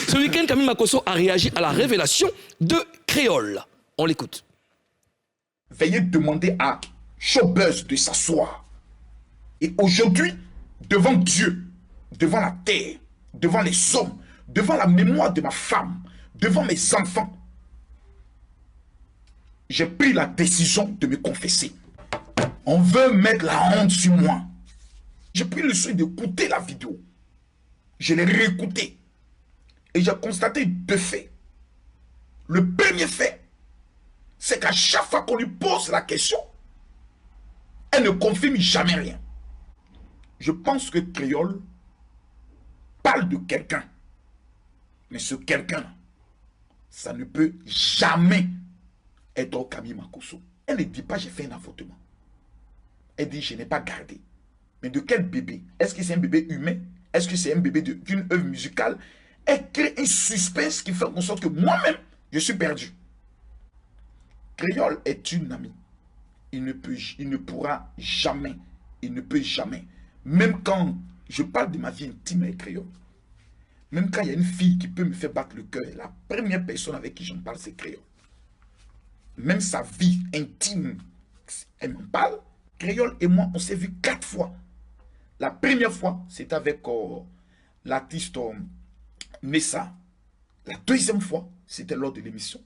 Ce week-end, Camille Makosso a réagi à la révélation de Créole. On l'écoute. Veuillez demander à Showbuzz de s'asseoir. Et aujourd'hui, devant Dieu, devant la terre, devant les hommes, devant la mémoire de ma femme, devant mes enfants, j'ai pris la décision de me confesser. On veut mettre la honte sur moi. J'ai pris le soin d'écouter la vidéo. Je l'ai réécoutée. Et j'ai constaté 2 faits. Le premier fait, c'est qu'à chaque fois qu'on lui pose la question, elle ne confirme jamais rien. Je pense que Créole parle de quelqu'un. Mais ce quelqu'un, ça ne peut jamais être Camille Makosso. Elle ne dit pas j'ai fait un avortement. Elle dit je n'ai pas gardé. Mais de quel bébé? Est-ce que c'est un bébé humain? Est-ce que c'est un bébé d'une œuvre musicale? Elle crée un suspense qui fait en sorte que moi-même, je suis perdu. Créole est une amie. Il ne pourra jamais, il ne peut jamais. Même quand je parle de ma vie intime avec Créole, même quand il y a une fille qui peut me faire battre le cœur, la première personne avec qui j'en parle, c'est Créole. Même sa vie intime, elle m'en parle. Créole et moi, on s'est vu 4 fois. La première fois, c'était avec l'artiste Nessa. La deuxième fois, c'était lors de l'émission.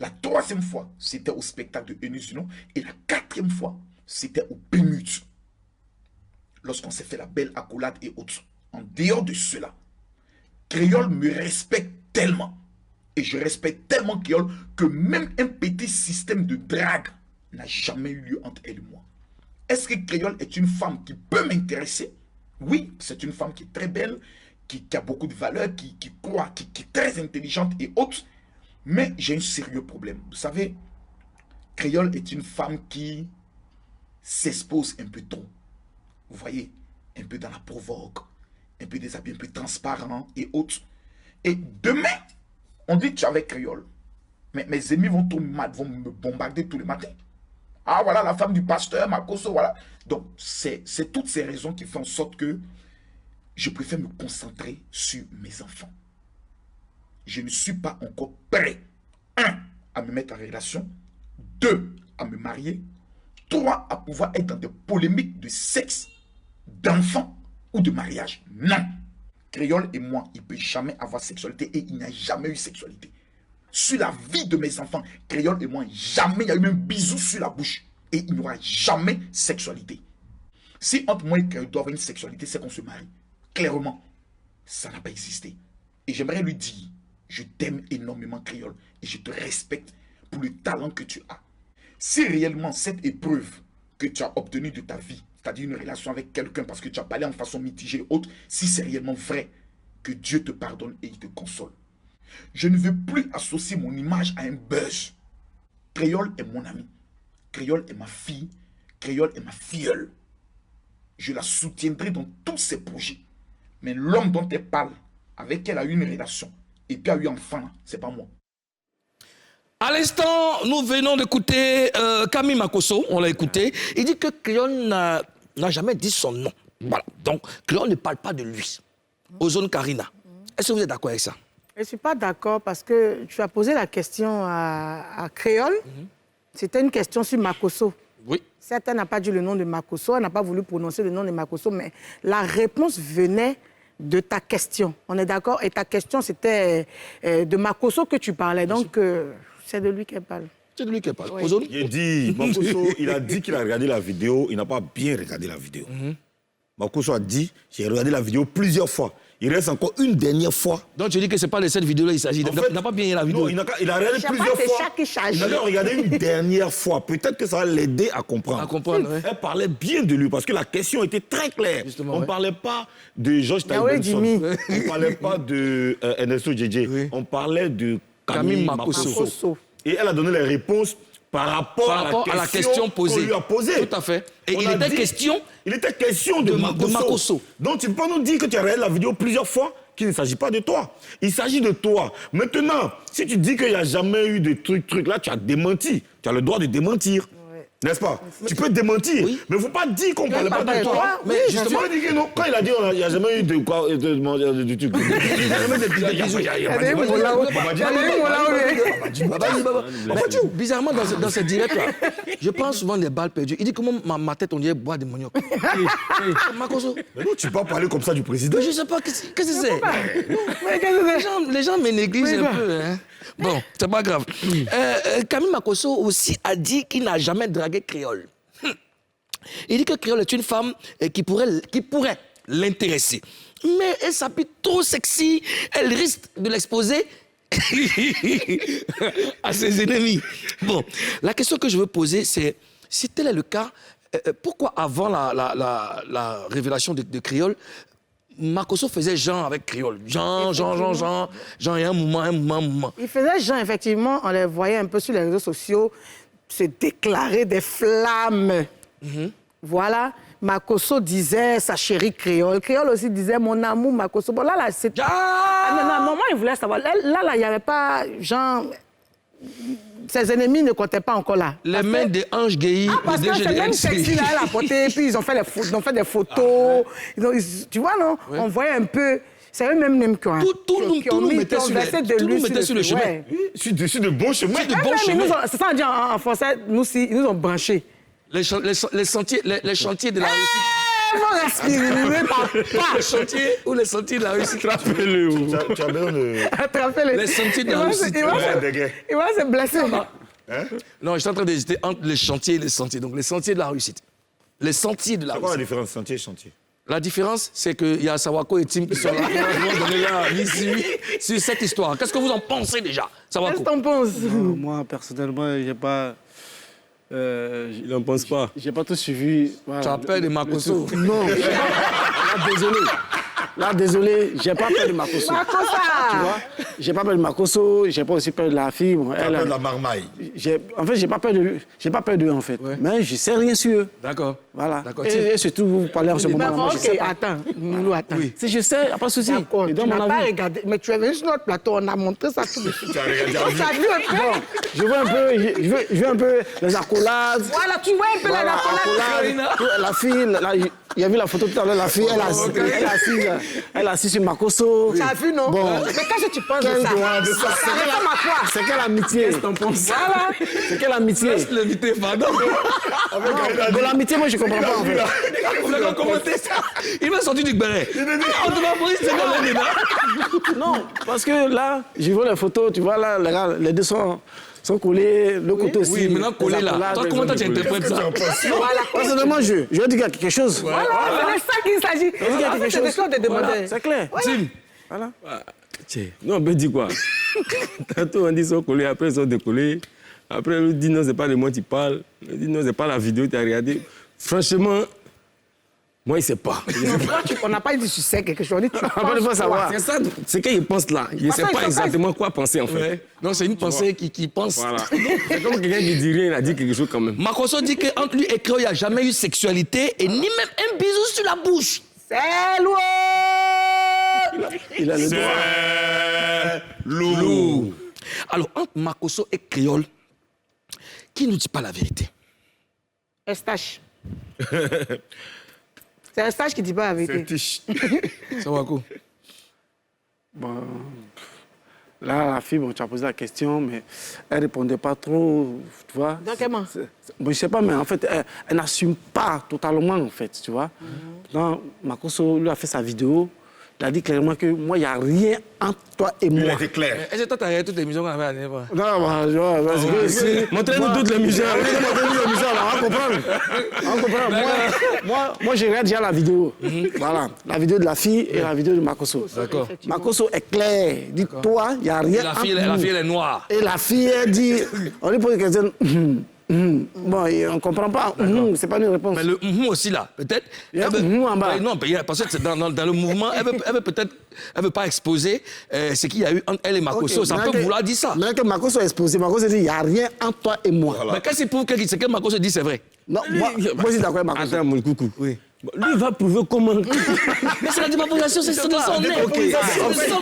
La troisième fois, c'était au spectacle de Eunice Dunon. Et la 4e fois, c'était au Bémut. Lorsqu'on s'est fait la belle accolade et autres. En dehors de cela, Créole me respecte tellement. Et je respecte tellement Créole que même un petit système de drague n'a jamais eu lieu entre elle et moi. Est-ce que Créole est une femme qui peut m'intéresser? Oui, c'est une femme qui est très belle, qui a beaucoup de valeur, qui croit, qui est très intelligente et autres. Mais j'ai un sérieux problème. Vous savez, Créole est une femme qui s'expose un peu trop. Vous voyez, un peu dans la provoque, un peu déshabillé, un peu transparent et autres. Et demain, on dit que tu es avec Créole. Mais mes amis vont me bombarder tous les matins. Ah voilà la femme du pasteur, Makosso, voilà. Donc c'est toutes ces raisons qui font en sorte que je préfère me concentrer sur mes enfants. Je ne suis pas encore prêt, 1, à me mettre en relation, 2, à me marier, 3, à pouvoir être dans des polémiques de sexe, d'enfants ou de mariage. Non. Créole et moi, il ne peut jamais avoir sexualité et il n'y a jamais eu sexualité. Sur la vie de mes enfants, Créole et moi, jamais il y a eu un bisou sur la bouche. Et il n'y aura jamais sexualité. Si entre moi et Créole doit avoir une sexualité, c'est qu'on se marie. Clairement, ça n'a pas existé. Et j'aimerais lui dire, je t'aime énormément Créole et je te respecte pour le talent que tu as. Si réellement cette épreuve que tu as obtenue de ta vie, c'est-à-dire une relation avec quelqu'un parce que tu as parlé en façon mitigée et autre, si c'est réellement vrai, que Dieu te pardonne et il te console. Je ne veux plus associer mon image à un buzz. Créole est mon ami. Créole est ma fille. Créole est ma filleule. Je la soutiendrai dans tous ses projets. Mais l'homme dont elle parle, avec qui elle a eu une relation, et puis a eu un enfant, c'est pas moi. À l'instant, nous venons d'écouter Camille Makosso, on l'a écouté. Il dit que Créole n'a jamais dit son nom. Voilà. Donc, Créole ne parle pas de lui. Ozone Karina. Est-ce que vous êtes d'accord avec ça? Je ne suis pas d'accord parce que tu as posé la question à Créole. C'était une question sur Makosso. Oui. Certes, elle n'a pas dit le nom de Makosso, elle n'a pas voulu prononcer le nom de Makosso, mais la réponse venait de ta question. On est d'accord? Et ta question, c'était de Makosso que tu parlais. Donc, c'est de lui qu'elle parle. C'est de lui qu'elle parle. Oui. Ozone? Il dit, Makosso, il a dit qu'il a regardé la vidéo, il n'a pas bien regardé la vidéo. Makosso a dit, j'ai regardé la vidéo plusieurs fois. Il reste encore une dernière fois. Donc tu dis que ce n'est pas de cette vidéo-là il s'agit. Il n'a pas bien la vidéo. Non, il a regardé plusieurs fois. Il a regardé une dernière fois. Peut-être que ça va l'aider à comprendre. À comprendre, oui. Elle parlait bien de lui parce que la question était très claire. Justement, on ne parlait pas de George Taï Benson. On ne parlait pas de Ernesto Djedje. Oui. On parlait de Camille Makosso. Makosso. Et elle a donné les réponses par rapport à la question posée. Qu'on lui a posée. Tout à fait. Et il était question de Makosso. Makosso. Donc tu peux pas nous dire que tu as regardé la vidéo plusieurs fois, qu'il ne s'agit pas de toi. Il s'agit de toi. Maintenant, si tu dis qu'il n'y a jamais eu de truc là, tu as démenti. Tu as le droit de démentir. Ouais. N'est-ce pas? Tu peux démentir, mais il ne faut pas dire qu'on ne parlait pas de toi. Mais justement, quand il a dit il n'y a jamais eu de quoi de truc. Il n'y a jamais de bisous. Bizarrement, dans ce direct-là, je prends souvent des balles perdues. Il dit comment ma tête, on dirait boire des manioc. Makosso. Mais non, tu ne peux pas parler comme ça du président. Je ne sais pas, qu'est-ce que c'est? Les gens me négligent un peu. Hein. Bon, c'est pas grave. Camille Makosso aussi a dit qu'il n'a jamais dragué Créole. Il dit que Créole est une femme qui pourrait l'intéresser. Mais elle s'habille trop sexy, elle risque de l'exposer à ses ennemis. Bon, la question que je veux poser, c'est, si tel est le cas, pourquoi avant la révélation de Créole, Makosso faisait Jean avec Créole. Jean, et un moment. Il faisait Jean, effectivement, on les voyait un peu sur les réseaux sociaux se déclarer des flammes. Voilà. Makosso disait sa chérie Créole. Créole aussi disait mon amour Makosso. Bon, là, c'est... Ah, non, il voulait savoir. Là, il n'y avait pas, genre... Ses ennemis ne comptaient pas encore là. Les mains des anges guéris. Parce que c'est même sexy, là, elle a porté, puis ils ont fait des photos. Tu vois, non? Ouais. On voyait un peu... C'est eux-mêmes qui ont... Tout nous mettait sur le chemin. Ouais. Sur de bons chemins. C'est ça, on dit en français, ils nous ont branchés. Les chantiers de la réussite. Les chantiers ou les sentiers de la réussite. Attrapez-le. Tu as besoin de... Attrapez-le. Les sentiers de la réussite. Il va se blesser. Non, je suis en train d'hésiter entre les chantiers et les sentiers. Donc, les sentiers de la réussite. Les sentiers de la réussite. C'est quoi la différence, sentier et chantier? La différence, c'est qu'il y a Sawako et Tim qui sont là. Donner là sur cette histoire. Qu'est-ce que vous en pensez déjà, Sawako? Qu'est-ce que t'en penses? Moi, personnellement, j'ai pas... je n'en pense pas. J'ai pas tout suivi. Voilà. Tu as peur de Makosso? Non. Là, désolé, j'ai pas peur de Makosso. Tu vois? J'ai pas peur de Makosso, j'ai pas aussi peur de la fille. Bon, Tu as peur de la marmaille. En fait, j'ai pas peur d'eux, en fait. Ouais. Mais je sais rien sur eux. D'accord. Voilà. Et surtout, vous parlez en ce moment. Moi, je sais pas. Attends, Moulou, attends. Oui. Si je sais, il n'y a pas de souci. D'accord, tu n'as pas regardé. Mais tu es venu sur notre plateau, on a montré ça tout de suite. Tu as regardé as vu un peu? Bon, je veux un peu les accolades. Voilà, tu vois un peu les accolades. La fille, il y a vu la photo tout à l'heure, la fille, elle est assise sur Makosso. Tu as vu, non? Bon. Mais qu'est-ce que tu penses de ça? C'est quelle amitié? Qu'est-ce que t'en penses? Voilà. C'est quelle amitié? Laisse l'amitié, pardon. De l'amitié, moi, je comprends pas, en fait. Vous avez commenté ça. Il m'a sorti du béret. On te va briller, c'est dans les débats. Non, parce que là, je vois les photos, tu vois, là, les deux sont collés, le côté aussi. Oui, maintenant collés là. Toi, comment tu interprètes ça? Personnellement, je vais dire qu'il y a quelque chose. Voilà, c'est de ça qu'il s'agit. Il y a quelque chose. C'est demander. C'est clair. Tim. Voilà. Tiens, non, ben dis quoi? Tantôt on dit qu'ils sont collés, après ils sont décollés. Après, on dit non, c'est pas de moi qui parle. On dit non, c'est pas la vidéo que tu as regardée. Franchement, moi, il ne sait pas. On n'a pas dit tu sais quelque chose. On dit tu penses savoir. C'est ça, c'est qu'il pense là. Il ne sait pas exactement quoi penser en fait. Ouais. Non, c'est une pensée qui pense. Voilà. C'est comme quelqu'un qui dit rien, il a dit quelque chose quand même. Makosso dit qu'entre lui et Créole, il n'y a jamais eu sexualité et ni même un bisou sur la bouche. C'est lourd. Il a le droit. C'est lourd. Alors, entre Makosso et Créole, qui ne dit pas la vérité? Eustache. C'est Eustache qui ne dit pas la vérité. Ça va quoi? Bon, là, la fille, bon, tu as posé la question, mais elle ne répondait pas trop, tu vois. Donc, comment? Bon, je ne sais pas, mais en fait, elle n'assume pas totalement, en fait, tu vois. Donc, Makosso lui a fait sa vidéo. Il a dit clairement que moi, il n'y a rien entre toi et moi. Il a été clair. Est-ce que toi, tu as regardé toutes les émissions qu'on avait à l'époque? Non, bah, je vois. Montrez-nous toutes les musiques. Montrez-nous les musiques, alors, on va comprendre. Moi, je regarde déjà la vidéo. Voilà, la vidéo de la fille et la vidéo de Makosso. D'accord. Makosso est clair. Il dit, toi, il n'y a rien entre nous. La fille, elle est noire. Et la fille, elle dit, on lui pose une question. Bon, on ne comprend pas. C'est pas une réponse. Mais le aussi là, peut-être. Il y a en bas. Non, parce que dans le mouvement, elle veut peut-être, elle veut pas exposer ce qu'il y a eu entre elle et Makosso. Okay, ça peut vouloir dire ça. Mais que Makosso est exposé, Makosso dit, il n'y a rien entre toi et moi. Voilà. Mais qu'est-ce qu'il prouve que ce que Makosso dit, c'est vrai? Non, moi, je suis d'accord avec Makosso. Attends, mon coucou. Oui. Lui, il va prouver comment. Mais c'est la démapopulation, c'est dans son nez.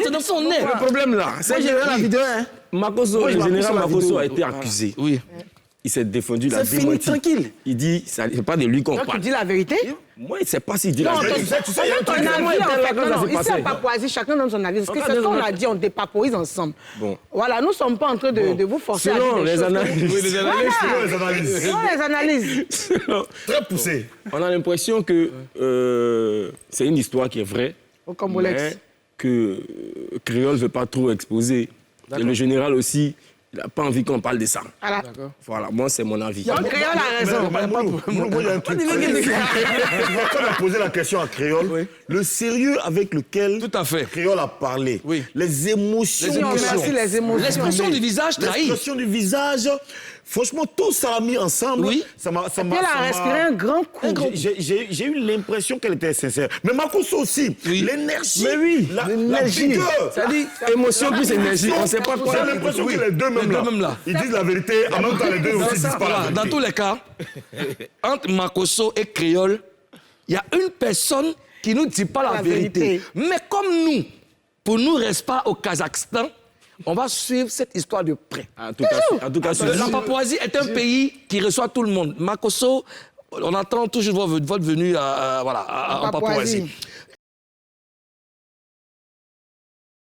C'est dans son nez. Le problème là, c'est que j'ai vu la vidéo, hein. Makosso, le général Makosso a été accusé. Oui. il s'est défendu, il a C'est fini, démenti. tranquille. Il dit, c'est pas de lui qu'on Donc, tu parle. dis la vérité? Moi, il ne sait pas s'il dit Non, la vérité. ton avis, en fait. Non, ici, à Papouasie, chacun donne son avis. Parce que c'est ce qu'on a dit, on dépapouise ensemble. Bon. Voilà, nous ne sommes pas en train de vous forcer à Selon dire des les choses. analyses. Oui, les analyses, selon les analyses. Selon les analyses. Très poussé. On a l'impression que c'est une histoire qui est vraie, Au Cambolex. mais que Créole ne veut pas trop exposer. Et le général aussi, il n'a pas envie qu'on parle de ça. Voilà. Voilà, moi, c'est mon avis. Donc, Créole a raison. Mais Moulou, il y a un truc. Quand on a posé la question à Créole, le sérieux avec lequel Tout à fait. Créole a parlé, Oui. les émotions, Oui, on remercie les émotions. L'expression du visage trahit. l'expression du visage, franchement, tout ça a mis ensemble. Oui. Ça m'a. Puis elle a respiré un grand coup. J'ai eu l'impression qu'elle était sincère. Mais Makosso aussi, Oui. l'énergie, Mais oui, la l'énergie. vigueur. Ça dit émotion plus énergie, on ne sait pas quoi. J'ai l'impression que les deux Les deux mêmes là. ils disent la vérité, en même temps les deux aussi disent pas la Voilà, vérité. dans tous les cas, entre Makosso et Créole, il y a une personne qui ne nous dit pas la vérité. Mais comme nous, pour nous reste pas au Kazakhstan, on va suivre cette histoire de près. En tout cas, La Papouasie est un pays qui reçoit tout le monde. Makosso, on attend toujours votre venue en Papouasie.